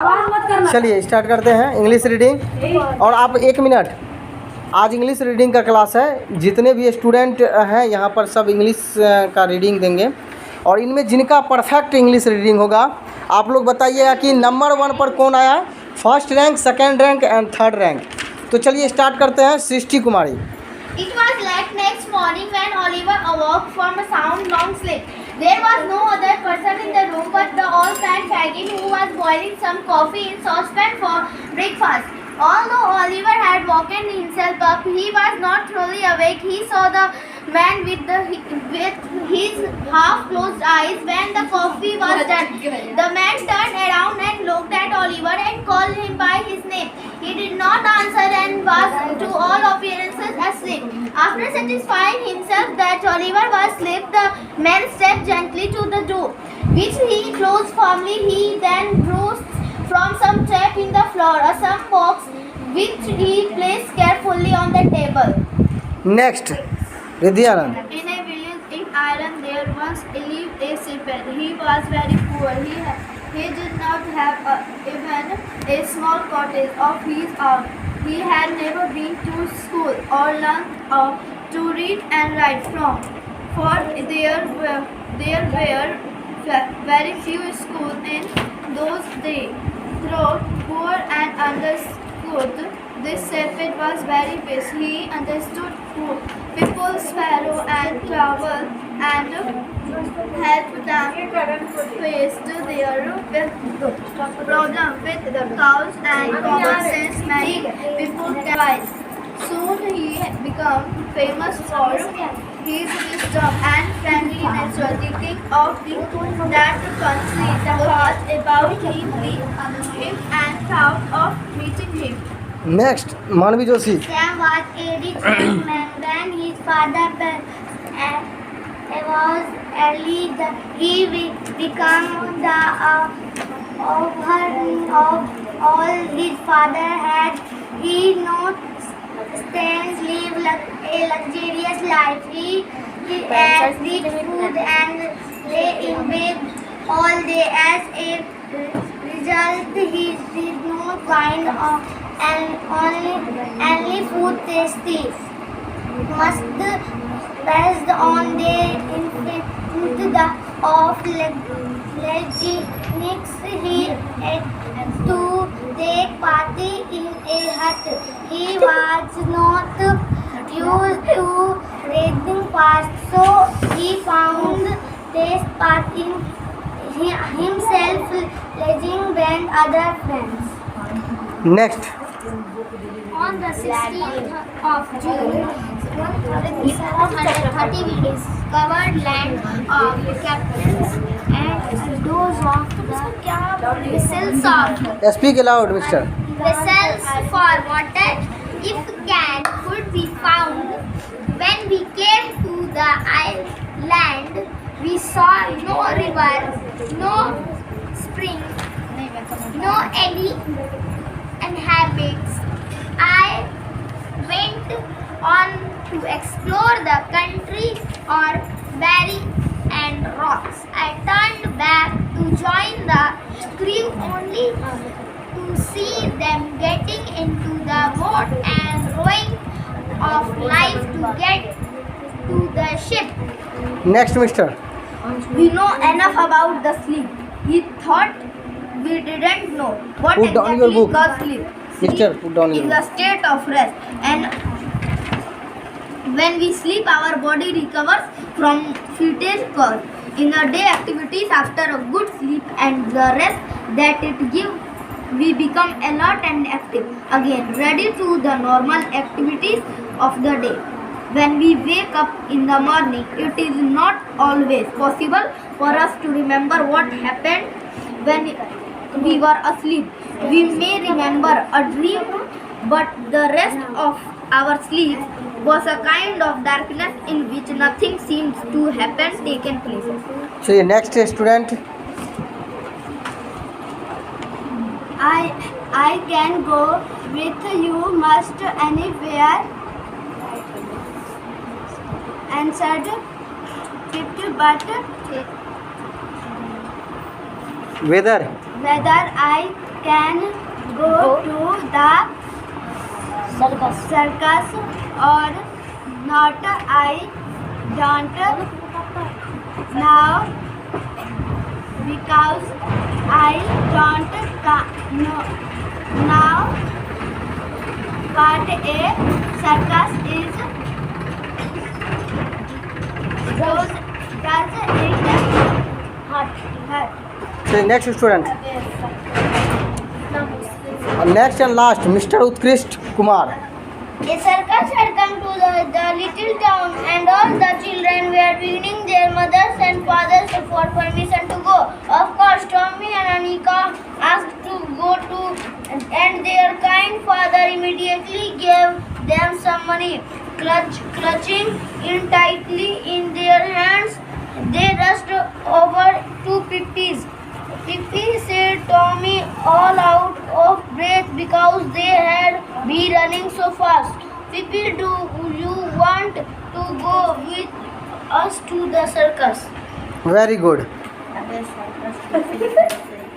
चलिए स्टार्ट करते हैं इंग्लिश रीडिंग। और आप 1 मिनट, आज इंग्लिश रीडिंग का क्लास है। जितने भी स्टूडेंट हैं यहाँ पर सब इंग्लिश का रीडिंग देंगे, और इनमें जिनका परफेक्ट इंग्लिश रीडिंग होगा आप लोग बताइएगा कि नंबर 1 पर कौन आया, first rank, second rank and third rank. तो चलिए स्टार्ट करते हैं। सृष्टि कुमारी। It was late next morning when Oliver awoke from a sound long sleep. There was no other person in the room but the old man Fagin, who was boiling some coffee in saucepan for breakfast. Although Oliver had woken himself up, he was not truly awake. He saw the man with his half-closed eyes when the coffee was done. The man turned around and looked at Oliver and called him by his name. He did not answer and was to all appearances asleep. After satisfying himself that Oliver was asleep, the man stepped gently to the door, which he closed firmly. He then drew from some tape in the floor some box, which he placed carefully on the table. Next, Vidyanand. In a village in Ireland, there once lived a shepherd. He was very poor. He did not have even a small cottage of his own. He had never been to school or learned to read and write from, for there were very few schools in those days. Though poor and understood, this shepherd was very wise. He understood people's sorrow and trouble and helped them face their problem with the cows and common sense. Many people died. Soon he became famous for his wisdom and friendly nature. The king of that country heard about him and thought of meeting him. Next, Manvi Joshi. Sam was a rich man when his father was early. He became the overhang of all his father had. He not lived a luxurious life. He ate rich food and lay in bed all day. As a result, he did not find only food tasty. Must based on the infinite of laziness, he had to take part in a hut. He was not used to reading fast, so he found this part in himself lagging behind other friends. Next. On the 16th of June, 430 we discovered land of captains and those of the vessels of Speak aloud, Mister. vessels for water, if can could be found. When we came to the island, we saw no river, no spring, no any inhabitants. I went on to explore the country or valley and rocks. I turned back to join the crew only to see them getting into the boat and rowing of life to get to the ship. Next, Mister. We know enough about the sleep. He thought we didn't know what Put down your exactly book. was sleep. Mister, put down your Is a state of rest, and when we sleep, our body recovers from fatigue caused in the day activities. After a good sleep and the rest that it gives, we become alert and active again, ready to the normal activities of the day. When we wake up in the morning, it is not always possible for us to remember what happened when we were asleep. We may remember a dream, but the rest of our sleep was a kind of darkness in which nothing seems to happen taken place. So, your next student. I can go with you most anywhere, answered Kit, but Weather. whether I can go to the circus or not. I don't now because I don't know now what a circus is. Does it hurt? So next student. Next and last, Mr. Utkrisht Kumar. A circus had come to the little town, and all the children were begging their mothers and fathers for permission to go. Of course, Tommy and Anika asked to go too, and their kind father immediately gave them some money. Clutching it tightly in their hands, they rushed over to Pippi's. Pippi said Tommy all out of breath because they had been running so fast. Pippi, do you want to go with us to the circus? Very good.